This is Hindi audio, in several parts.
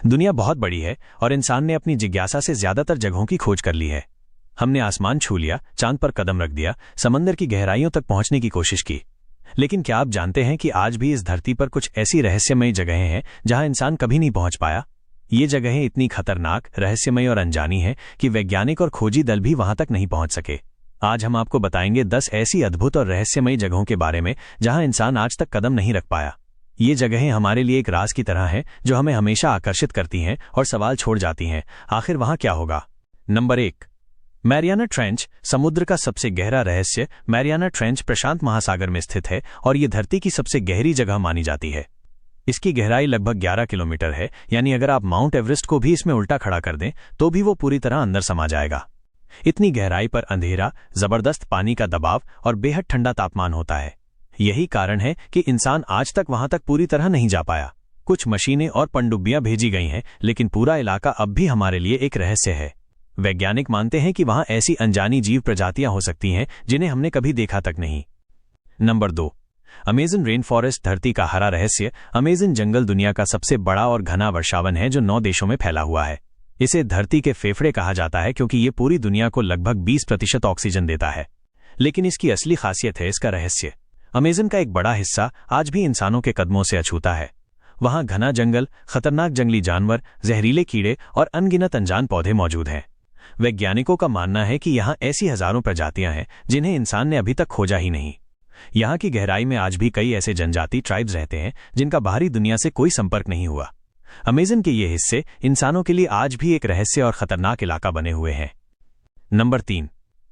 दुनिया बहुत बड़ी है और इंसान ने अपनी जिज्ञासा से ज्यादातर जगहों की खोज कर ली है। हमने आसमान छू लिया, चांद पर कदम रख दिया, समंदर की गहराइयों तक पहुंचने की कोशिश की। लेकिन क्या आप जानते हैं कि आज भी इस धरती पर कुछ ऐसी रहस्यमयी जगहें हैं जहां इंसान कभी नहीं पहुंच पाया। ये जगहें इतनी खतरनाक, रहस्यमयी और अनजानी हैं कि वैज्ञानिक और खोजी दल भी वहां तक नहीं पहुंच सके। आज हम आपको बताएंगे 10 ऐसी अद्भुत और रहस्यमयी जगहों के बारे में जहां इंसान आज तक कदम नहीं रख पाया। ये जगहें हमारे लिए एक राज की तरह हैं जो हमें हमेशा आकर्षित करती हैं और सवाल छोड़ जाती हैं, आखिर वहां क्या होगा। Number 1, Mariana trench. समुद्र का सबसे गहरा रहस्य मैरियाना ट्रेंच प्रशांत महासागर में स्थित है और ये धरती की सबसे गहरी जगह मानी जाती है। इसकी गहराई लगभग 11 किलोमीटर है, यानी अगर आप माउंट एवरेस्ट को भी इसमें उल्टा खड़ा कर दें तो भी वो पूरी तरह अंदर समा जाएगा। इतनी गहराई पर अंधेरा, जबरदस्त पानी का दबाव और बेहद ठंडा तापमान होता है। यही कारण है कि इंसान आज तक वहां तक पूरी तरह नहीं जा पाया। कुछ मशीनें और पनडुब्बियां भेजी गई हैं, लेकिन पूरा इलाका अब भी हमारे लिए एक रहस्य है। वैज्ञानिक मानते हैं कि वहां ऐसी अनजानी जीव प्रजातियां हो सकती हैं जिन्हें हमने कभी देखा तक नहीं। Number 2, Amazon rain forest. धरती का हरा रहस्य। अमेज़न जंगल दुनिया का सबसे बड़ा और घना वर्षावन है जो 9 देशों में फैला हुआ है। इसे धरती के फेफड़े कहा जाता है क्योंकि ये पूरी दुनिया को लगभग 20% ऑक्सीजन देता है। लेकिन इसकी असली खासियत है इसका रहस्य। अमेज़न का एक बड़ा हिस्सा आज भी इंसानों के कदमों से अछूता है। वहां घना जंगल, खतरनाक जंगली जानवर, जहरीले कीड़े और अनगिनत अनजान पौधे मौजूद हैं। वैज्ञानिकों का मानना है कि यहां ऐसी हजारों प्रजातियां हैं जिन्हें इंसान ने अभी तक खोजा ही नहीं। यहां की गहराई में आज भी कई ऐसे जनजाति ट्राइब्स रहते हैं जिनका बाहरी दुनिया से कोई संपर्क नहीं हुआ। अमेज़न के ये हिस्से इंसानों के लिए आज भी एक रहस्य और खतरनाक इलाका बने हुए हैं। नंबर 3,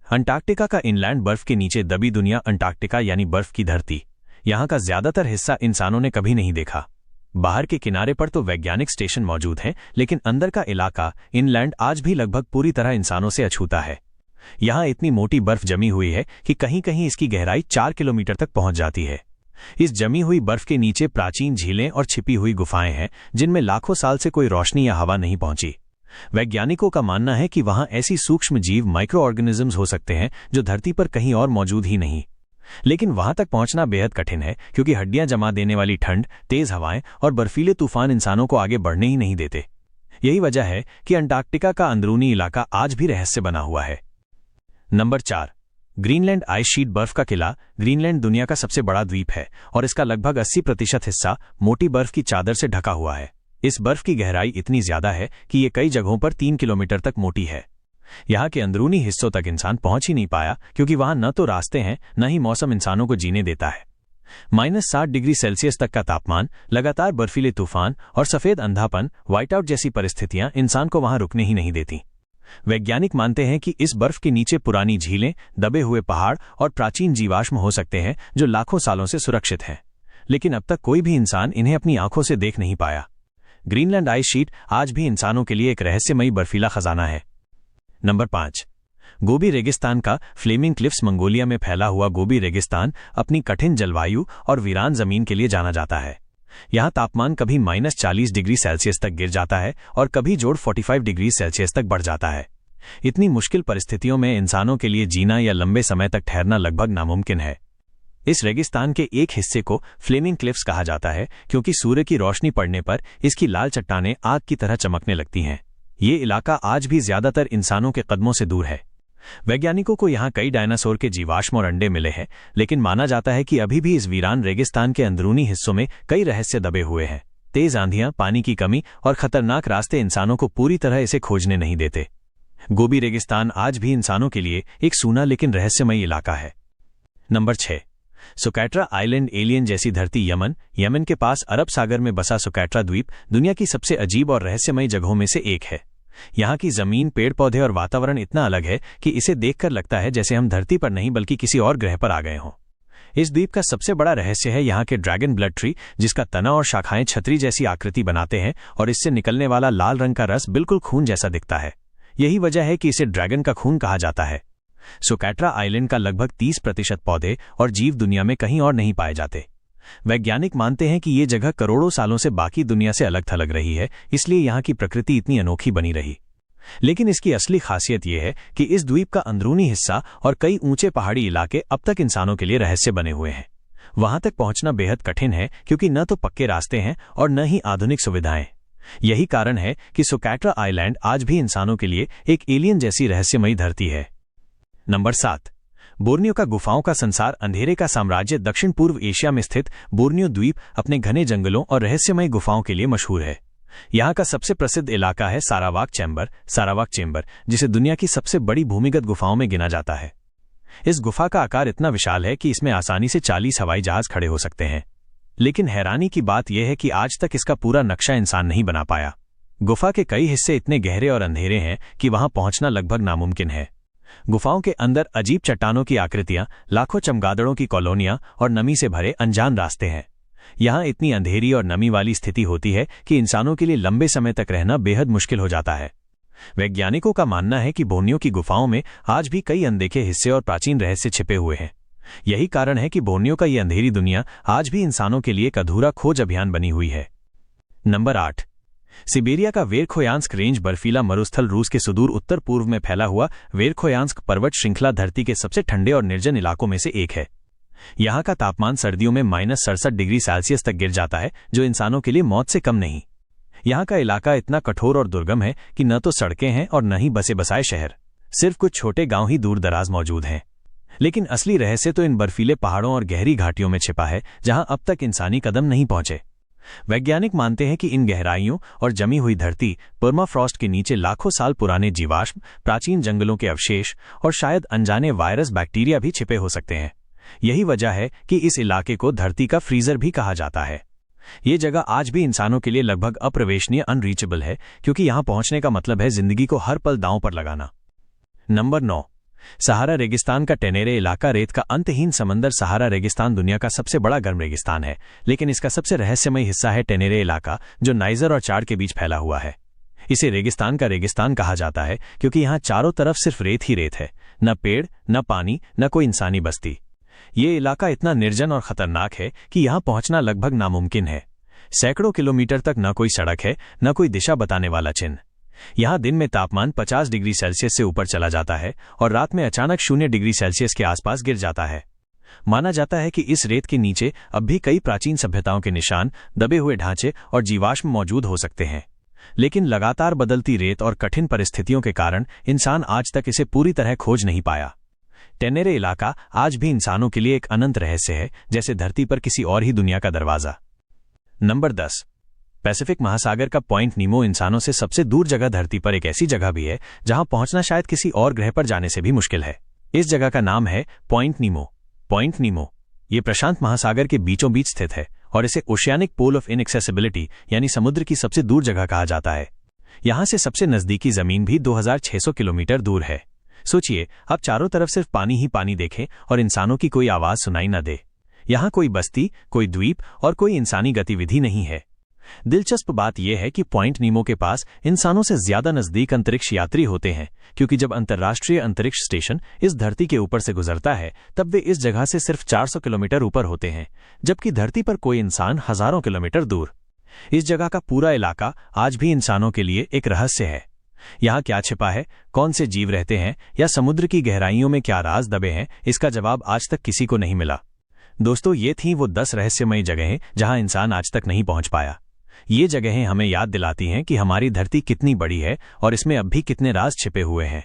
अंटार्कटिका का इनलैंड। बर्फ के नीचे दबी दुनिया अंटार्कटिका यानी बर्फ की धरती। यहां का ज्यादातर हिस्सा इंसानों ने कभी नहीं देखा। बाहर के किनारे पर तो वैज्ञानिक स्टेशन मौजूद हैं, लेकिन अंदर का इलाका इनलैंड आज भी लगभग पूरी तरह इंसानों से अछूता है। यहां इतनी मोटी बर्फ जमी हुई है कि कहीं कहीं इसकी गहराई 4 किलोमीटर तक पहुंच जाती है। इस जमी हुई बर्फ के नीचे प्राचीन झीलें और छिपी हुई गुफाएं हैं जिनमें लाखों साल से कोई रोशनी या हवा नहीं पहुंची। वैज्ञानिकों का मानना है कि वहां ऐसी सूक्ष्म जीव, माइक्रो ऑर्गेनिजम्स हो सकते हैं जो धरती पर कहीं और मौजूद ही नहीं। लेकिन वहां तक पहुंचना बेहद कठिन है क्योंकि हड्डियां जमा देने वाली ठंड, तेज हवाएं और बर्फीले तूफान इंसानों को आगे बढ़ने ही नहीं देते। यही वजह है कि अंटार्कटिका का अंदरूनी इलाका आज भी रहस्य बना हुआ है। Number 4, Greenland ice sheet. बर्फ का किला। ग्रीनलैंड दुनिया का सबसे बड़ा द्वीप है और इसका लगभग 80% हिस्सा मोटी बर्फ की चादर से ढका हुआ है। इस बर्फ की गहराई इतनी ज्यादा है कि ये कई जगहों पर 3 किलोमीटर तक मोटी है। यहाँ के अंदरूनी हिस्सों तक इंसान पहुंच ही नहीं पाया क्योंकि वहां न तो रास्ते हैं, न ही मौसम इंसानों को जीने देता है। -60 डिग्री सेल्सियस तक का तापमान, लगातार बर्फीले तूफान और सफेद अंधापन, व्हाइट आउट जैसी परिस्थितियां इंसान को वहां रुकने ही नहीं देती। वैज्ञानिक मानते हैं कि इस बर्फ के नीचे पुरानी झीलें, दबे हुए पहाड़ और प्राचीन जीवाश्म हो सकते हैं जो लाखों सालों से सुरक्षित हैं। लेकिन अब तक कोई भी इंसान इन्हें अपनी आंखों से देख नहीं पाया। ग्रीनलैंड आइस शीट आज भी इंसानों के लिए एक रहस्यमयी बर्फीला खजाना है। नंबर 5, गोबी रेगिस्तान का फ्लेमिंग क्लिफ्स। मंगोलिया में फैला हुआ गोबी रेगिस्तान अपनी कठिन जलवायु और वीरान जमीन के लिए जाना जाता है। यहां तापमान कभी -40 डिग्री सेल्सियस तक गिर जाता है और कभी जोड़ 45 डिग्री सेल्सियस तक बढ़ जाता है। इतनी मुश्किल परिस्थितियों में इंसानों के लिए जीना या लंबे समय तक ठहरना लगभग नामुमकिन है। इस रेगिस्तान के एक हिस्से को फ्लेमिंग क्लिफ्स कहा जाता है क्योंकि सूर्य की रोशनी पड़ने पर इसकी लाल चट्टानें आग की तरह चमकने लगती हैं। ये इलाका आज भी ज्यादातर इंसानों के कदमों से दूर है। वैज्ञानिकों को यहाँ कई डायनासोर के जीवाश्म और अंडे मिले हैं, लेकिन माना जाता है कि अभी भी इस वीरान रेगिस्तान के अंदरूनी हिस्सों में कई रहस्य दबे हुए हैं। तेज आंधियां, पानी की कमी और खतरनाक रास्ते इंसानों को पूरी तरह इसे खोजने नहीं देते। गोबी रेगिस्तान आज भी इंसानों के लिए एक सूना लेकिन रहस्यमयी इलाका है। Number 6, सोकैट्रा island. एलियन जैसी धरती। यमन के पास अरब सागर में बसा सोकैट्रा द्वीप दुनिया की सबसे अजीब और रहस्यमयी जगहों में से एक है। यहाँ की जमीन, पेड़ पौधे और वातावरण इतना अलग है कि इसे देखकर लगता है जैसे हम धरती पर नहीं बल्कि किसी और ग्रह पर आ गए हों। इस द्वीप का सबसे बड़ा रहस्य है यहाँ के ड्रैगन ब्लड ट्री, जिसका तना और शाखाएं छतरी जैसी आकृति बनाते हैं और इससे निकलने वाला लाल रंग का रस बिल्कुल खून जैसा दिखता है। यही वजह है कि इसे ड्रैगन का खून कहा जाता है। सोकैट्रा आइलैंड का लगभग 30% पौधे और जीव दुनिया में कहीं और नहीं पाए जाते। वैज्ञानिक मानते हैं कि ये जगह करोड़ों सालों से बाकी दुनिया से अलग थलग रही है, इसलिए यहाँ की प्रकृति इतनी अनोखी बनी रही। लेकिन इसकी असली खासियत यह है कि इस द्वीप का अंदरूनी हिस्सा और कई ऊंचे पहाड़ी इलाके अब तक इंसानों के लिए रहस्य बने हुए हैं। वहां तक पहुंचना बेहद कठिन है क्योंकि न तो पक्के रास्ते हैं और न ही आधुनिक सुविधाएं। यही कारण है कि सोकैट्रा आइलैंड आज भी इंसानों के लिए एक एलियन जैसी रहस्यमयी धरती है। नंबर 7। बोर्नियो का गुफाओं का संसार। अंधेरे का साम्राज्य दक्षिण पूर्व एशिया में स्थित बोर्नियो द्वीप अपने घने जंगलों और रहस्यमयी गुफाओं के लिए मशहूर है। यहाँ का सबसे प्रसिद्ध इलाका है सारावाक चैम्बर, जिसे दुनिया की सबसे बड़ी भूमिगत गुफाओं में गिना जाता है। इस गुफा का आकार इतना विशाल है कि इसमें आसानी से 40 हवाई जहाज खड़े हो सकते हैं। लेकिन हैरानी की बात यह है कि आज तक इसका पूरा नक्शा इंसान नहीं बना पाया। गुफा के कई हिस्से इतने गहरे और अंधेरे हैं कि वहां पहुंचना लगभग नामुमकिन है। गुफाओं के अंदर अजीब चट्टानों की आकृतियां, लाखों चमगादड़ों की कॉलोनियां और नमी से भरे अनजान रास्ते हैं। यहां इतनी अंधेरी और नमी वाली स्थिति होती है कि इंसानों के लिए लंबे समय तक रहना बेहद मुश्किल हो जाता है। वैज्ञानिकों का मानना है कि बोर्नियो की गुफाओं में आज भी कई अनदेखे हिस्से और प्राचीन रहस्य छिपे हुए हैं। यही कारण है कि बोर्नियो का ये अंधेरी दुनिया आज भी इंसानों के लिए एक अधूरा खोज अभियान बनी हुई है। नंबर 8। सिबेरिया का वेरखोयांस्क रेंज बर्फीला मरुस्थल। रूस के सुदूर उत्तर पूर्व में फैला हुआ वेरखोयांस्क पर्वत श्रृंखला धरती के सबसे ठंडे और निर्जन इलाकों में से एक है। यहाँ का तापमान सर्दियों में -67 डिग्री सेल्सियस तक गिर जाता है, जो इंसानों के लिए मौत से कम नहीं। यहाँ का इलाका इतना कठोर और दुर्गम है कि न तो सड़कें हैं और न ही बसे बसाए शहर, सिर्फ कुछ छोटे गांव ही दूर दराज मौजूद हैं। लेकिन असली रहस्य तो इन बर्फीले पहाड़ों और गहरी घाटियों में छिपा है, जहां अब तक इंसानी कदम नहीं पहुंचे। वैज्ञानिक मानते हैं कि इन गहराइयों और जमी हुई धरती पर्माफ्रॉस्ट के नीचे लाखों साल पुराने जीवाश्म, प्राचीन जंगलों के अवशेष और शायद अनजाने वायरस बैक्टीरिया भी छिपे हो सकते हैं। यही वजह है कि इस इलाके को धरती का फ्रीजर भी कहा जाता है। ये जगह आज भी इंसानों के लिए लगभग अप्रवेशनीय, अनरीचेबल है, क्योंकि यहां पहुंचने का मतलब है जिंदगी को हर पल दांव पर लगाना। नंबर 9। सहारा रेगिस्तान का टेनेरे इलाका। रेत का अंतहीन समंदर। सहारा रेगिस्तान दुनिया का सबसे बड़ा गर्म रेगिस्तान है, लेकिन इसका सबसे रहस्यमय हिस्सा है टेनेरे इलाका, जो नाइजर और चाड के बीच फैला हुआ है। इसे रेगिस्तान का रेगिस्तान कहा जाता है क्योंकि यहाँ चारों तरफ सिर्फ रेत ही रेत है, न पेड़, न पानी, न कोई इंसानी बस्ती। ये इलाका इतना निर्जन और खतरनाक है कि यहाँ पहुंचना लगभग नामुमकिन है। सैकड़ों किलोमीटर तक न कोई सड़क है, न कोई दिशा बताने वाला चिन्ह। यहाँ दिन में तापमान 50 डिग्री सेल्सियस से ऊपर चला जाता है और रात में अचानक 0 डिग्री सेल्सियस के आसपास गिर जाता है। माना जाता है कि इस रेत के नीचे अब भी कई प्राचीन सभ्यताओं के निशान, दबे हुए ढांचे और जीवाश्म मौजूद हो सकते हैं। लेकिन लगातार बदलती रेत और कठिन परिस्थितियों के कारण इंसान आज तक इसे पूरी तरह खोज नहीं पाया। टेनेरे इलाका आज भी इंसानों के लिए एक अनंत रहस्य है, जैसे धरती पर किसी और ही दुनिया का दरवाजा। नंबर 10। पैसिफिक महासागर का पॉइंट नीमो। इंसानों से सबसे दूर जगह धरती पर एक ऐसी जगह भी है जहां पहुंचना शायद किसी और ग्रह पर जाने से भी मुश्किल है। इस जगह का नाम है पॉइंट नीमो। पॉइंट नीमो ये प्रशांत महासागर के बीचों बीच स्थित है और इसे ओशियानिक पोल ऑफ इनएक्सेसिबिलिटी यानी समुद्र की सबसे दूर जगह कहा जाता है। यहां से सबसे नजदीकी जमीन भी 2600 किलोमीटर दूर है। सोचिए, अब चारों तरफ सिर्फ पानी ही पानी देखें और इंसानों की कोई आवाज सुनाई न दे। यहां कोई बस्ती, कोई द्वीप और कोई इंसानी गतिविधि नहीं है। दिलचस्प बात यह है कि पॉइंट नीमो के पास इंसानों से ज्यादा नजदीक अंतरिक्ष यात्री होते हैं, क्योंकि जब अंतर्राष्ट्रीय अंतरिक्ष स्टेशन इस धरती के ऊपर से गुजरता है तब वे इस जगह से सिर्फ 400 किलोमीटर ऊपर होते हैं, जबकि धरती पर कोई इंसान हजारों किलोमीटर दूर। इस जगह का पूरा इलाका आज भी इंसानों के लिए एक रहस्य है। यहाँ क्या छिपा है, कौन से जीव रहते हैं या समुद्र की गहराइयों में क्या राज दबे हैं, इसका जवाब आज तक किसी को नहीं मिला। दोस्तों, ये थीं वो 10 रहस्यमयी जगहें जहां इंसान आज तक नहीं पहुंच पाया। ये जगहें हमें याद दिलाती हैं कि हमारी धरती कितनी बड़ी है और इसमें अब भी कितने राज छिपे हुए हैं।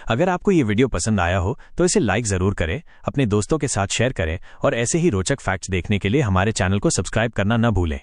अगर आपको ये वीडियो पसंद आया हो तो इसे लाइक जरूर करें, अपने दोस्तों के साथ शेयर करें और ऐसे ही रोचक फैक्ट्स देखने के लिए हमारे चैनल को सब्सक्राइब करना न भूलें।